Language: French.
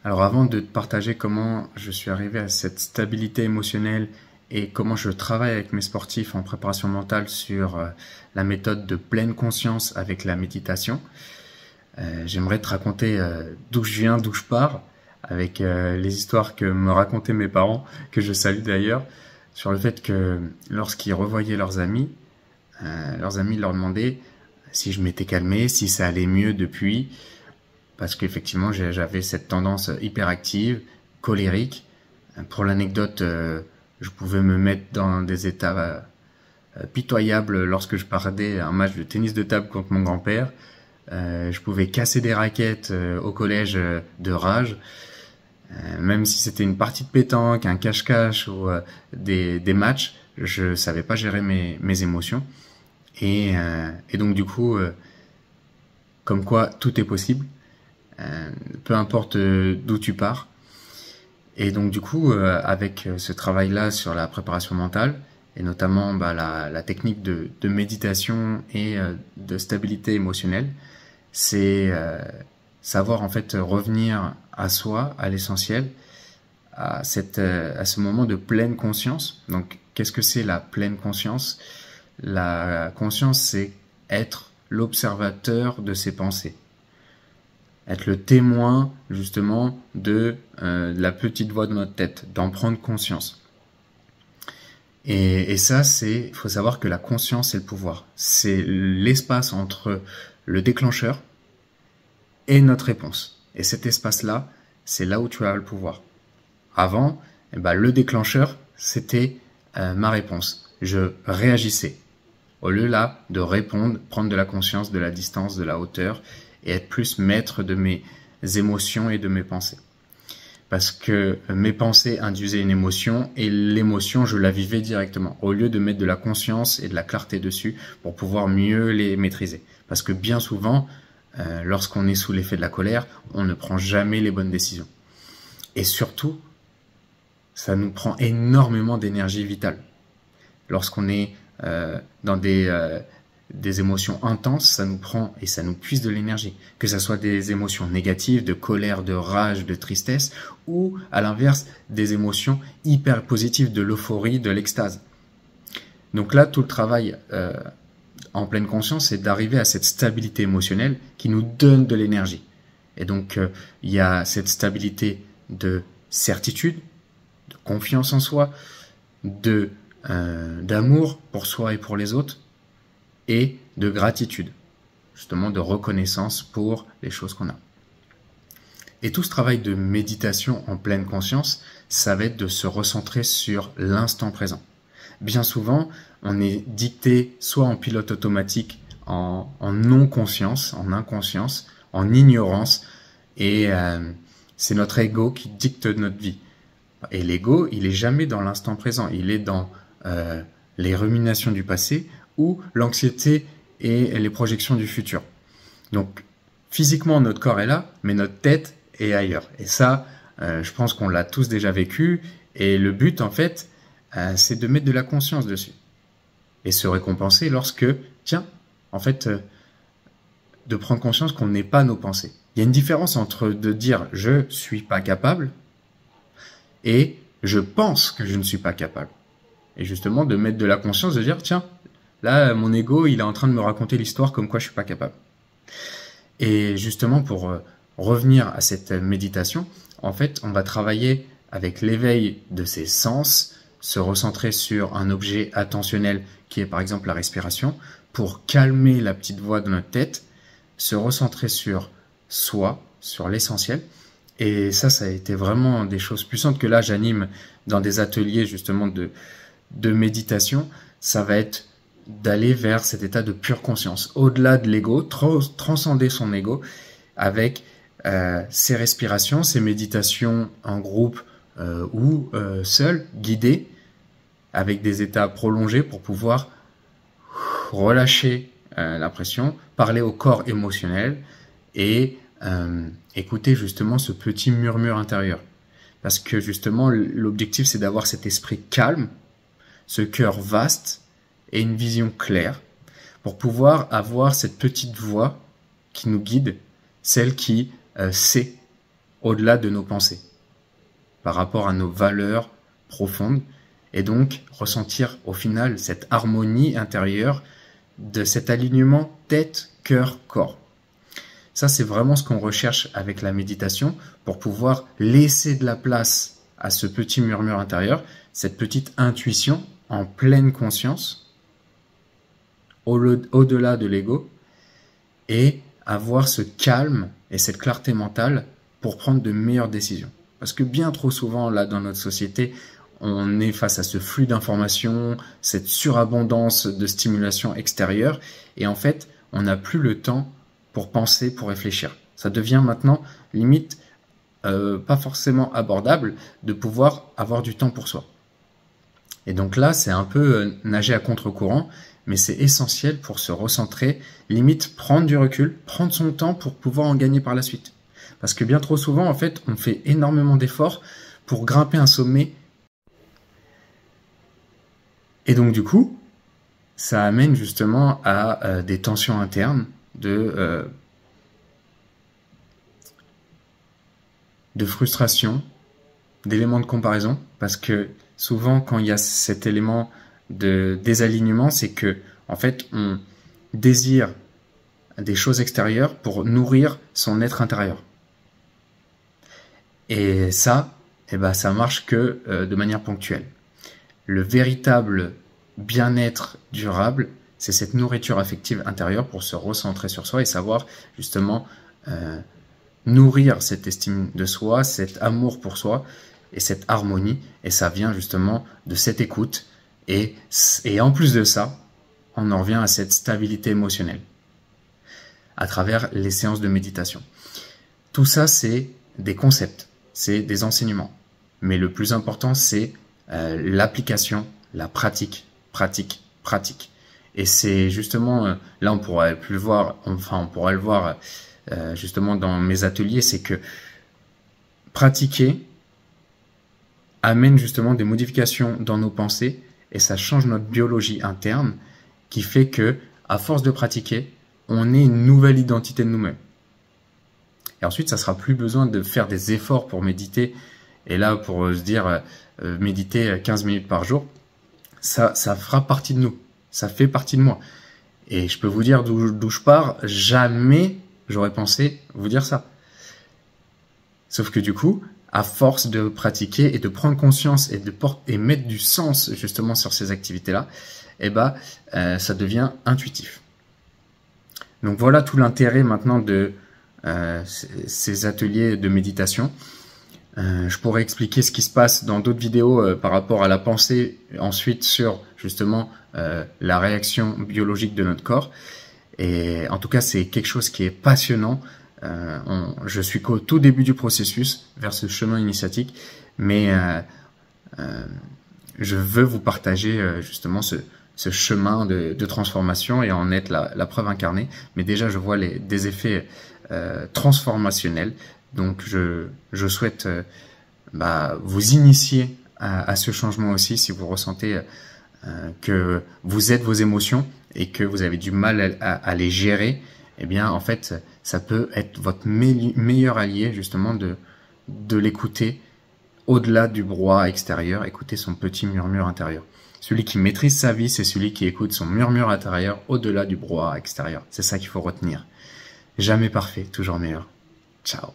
Alors avant de te partager comment je suis arrivé à cette stabilité émotionnelle et comment je travaille avec mes sportifs en préparation mentale sur la méthode de pleine conscience avec la méditation, j'aimerais te raconter d'où je viens, d'où je pars, avec les histoires que me racontaient mes parents, que je salue d'ailleurs, sur le fait que lorsqu'ils revoyaient leurs amis leur demandaient si je m'étais calmé, si ça allait mieux depuis, parce qu'effectivement j'avais cette tendance hyperactive, colérique. Pour l'anecdote, je pouvais me mettre dans des états pitoyables lorsque je perdais un match de tennis de table contre mon grand-père. Je pouvais casser des raquettes au collège de rage. Même si c'était une partie de pétanque, un cache-cache ou des matchs, je savais pas gérer mes émotions. Et donc du coup, comme quoi tout est possible, peu importe d'où tu pars. Et donc du coup, avec ce travail-là sur la préparation mentale, et notamment la technique de méditation et de stabilité émotionnelle, c'est savoir en fait revenir à soi, à l'essentiel, à ce moment de pleine conscience. Donc qu'est-ce que c'est la pleine conscience? La conscience, c'est être l'observateur de ses pensées, être le témoin justement de la petite voix de notre tête, d'en prendre conscience. Et ça, il faut savoir que la conscience, c'est le pouvoir. C'est l'espace entre le déclencheur et notre réponse. Et cet espace-là, c'est là où tu as le pouvoir. Avant, le déclencheur, c'était ma réponse. Je réagissais. Au lieu là de répondre, prendre de la conscience, de la distance, de la hauteur, et être plus maître de mes émotions et de mes pensées. Parce que mes pensées induisaient une émotion et l'émotion, je la vivais directement, au lieu de mettre de la conscience et de la clarté dessus pour pouvoir mieux les maîtriser. Parce que bien souvent, lorsqu'on est sous l'effet de la colère, on ne prend jamais les bonnes décisions. Et surtout, ça nous prend énormément d'énergie vitale. Lorsqu'on est dans des émotions intenses, ça nous prend et ça nous puise de l'énergie. Que ça soit des émotions négatives, de colère, de rage, de tristesse, ou à l'inverse, des émotions hyper positives, de l'euphorie, de l'extase. Donc là, tout le travail en pleine conscience, c'est d'arriver à cette stabilité émotionnelle qui nous donne de l'énergie. Et donc, il y a cette stabilité de certitude, de confiance en soi, d'amour pour soi et pour les autres, et de gratitude, justement de reconnaissance pour les choses qu'on a. Et tout ce travail de méditation en pleine conscience, ça va être de se recentrer sur l'instant présent. Bien souvent, on est dicté soit en pilote automatique, en non-conscience, en inconscience, en ignorance, et c'est notre ego qui dicte notre vie. Et l'ego, il est jamais dans l'instant présent, il est dans les ruminations du passé ou l'anxiété et les projections du futur. Donc, physiquement, notre corps est là, mais notre tête est ailleurs. Et ça, je pense qu'on l'a tous déjà vécu. Et le but, en fait, c'est de mettre de la conscience dessus. Et se récompenser lorsque, en fait, de prendre conscience qu'on n'est pas nos pensées. Il y a une différence entre de dire « je suis pas capable » et « je pense que je ne suis pas capable ». Et justement, de mettre de la conscience, de dire « tiens, là, mon ego, il est en train de me raconter l'histoire comme quoi je suis pas capable. » Et justement, pour revenir à cette méditation, en fait, on va travailler avec l'éveil de ses sens, se recentrer sur un objet attentionnel qui est par exemple la respiration, pour calmer la petite voix de notre tête, se recentrer sur soi, sur l'essentiel. Et ça a été vraiment des choses puissantes que là, j'anime dans des ateliers justement de méditation. Ça va être d'aller vers cet état de pure conscience, au-delà de l'ego, transcender son ego avec ses respirations, ses méditations en groupe ou seul, guidées, avec des états prolongés pour pouvoir relâcher la pression, parler au corps émotionnel et écouter justement ce petit murmure intérieur. Parce que justement, l'objectif, c'est d'avoir cet esprit calme, ce cœur vaste, et une vision claire pour pouvoir avoir cette petite voix qui nous guide, celle qui sait au-delà de nos pensées, par rapport à nos valeurs profondes, et donc ressentir au final cette harmonie intérieure de cet alignement tête, cœur, corps. Ça, c'est vraiment ce qu'on recherche avec la méditation pour pouvoir laisser de la place à ce petit murmure intérieur, cette petite intuition en pleine conscience, au-delà de l'ego, et avoir ce calme et cette clarté mentale pour prendre de meilleures décisions. Parce que bien trop souvent, là, dans notre société, on est face à ce flux d'informations, cette surabondance de stimulation extérieure, et en fait, on n'a plus le temps pour penser, pour réfléchir. Ça devient maintenant limite pas forcément abordable de pouvoir avoir du temps pour soi. Et donc là, c'est un peu nager à contre-courant, mais c'est essentiel pour se recentrer, limite prendre du recul, prendre son temps pour pouvoir en gagner par la suite. Parce que bien trop souvent, en fait, on fait énormément d'efforts pour grimper un sommet. Et donc du coup, ça amène justement à des tensions internes, de frustration, d'éléments de comparaison, parce que souvent quand il y a cet élément de désalignement, c'est que en fait on désire des choses extérieures pour nourrir son être intérieur. Et ça, ça marche que de manière ponctuelle. Le véritable bien-être durable, c'est cette nourriture affective intérieure pour se recentrer sur soi et savoir justement nourrir cette estime de soi, cet amour pour soi et cette harmonie. Et ça vient justement de cette écoute. Et en plus de ça, on en revient à cette stabilité émotionnelle à travers les séances de méditation. Tout ça, c'est des concepts, c'est des enseignements. Mais le plus important, c'est l'application, la pratique. Et c'est justement, là on pourrait le voir justement dans mes ateliers, c'est que pratiquer amène justement des modifications dans nos pensées et ça change notre biologie interne qui fait que, à force de pratiquer, on ait une nouvelle identité de nous-mêmes. Et ensuite, ça sera plus besoin de faire des efforts pour méditer. Et là, pour se dire, méditer 15 minutes par jour, ça fera partie de nous. Ça fait partie de moi. Et je peux vous dire d'où je pars, jamais j'aurais pensé vous dire ça. Sauf que du coup, à force de pratiquer et de prendre conscience et mettre du sens justement sur ces activités-là, ça devient intuitif. Donc voilà tout l'intérêt maintenant de ces ateliers de méditation. Je pourrais expliquer ce qui se passe dans d'autres vidéos par rapport à la pensée, ensuite sur justement la réaction biologique de notre corps. Et en tout cas, c'est quelque chose qui est passionnant. Je suis qu'au tout début du processus vers ce chemin initiatique, mais je veux vous partager justement ce chemin de transformation et en être la preuve incarnée. Mais déjà, je vois des effets transformationnels. Donc, je souhaite vous initier à ce changement aussi si vous ressentez que vous êtes vos émotions et que vous avez du mal à les gérer. Eh bien, en fait, ça peut être votre meilleur allié, justement, de l'écouter au-delà du brouhaha extérieur, écouter son petit murmure intérieur. Celui qui maîtrise sa vie, c'est celui qui écoute son murmure intérieur au-delà du brouhaha extérieur. C'est ça qu'il faut retenir. Jamais parfait, toujours meilleur. Ciao.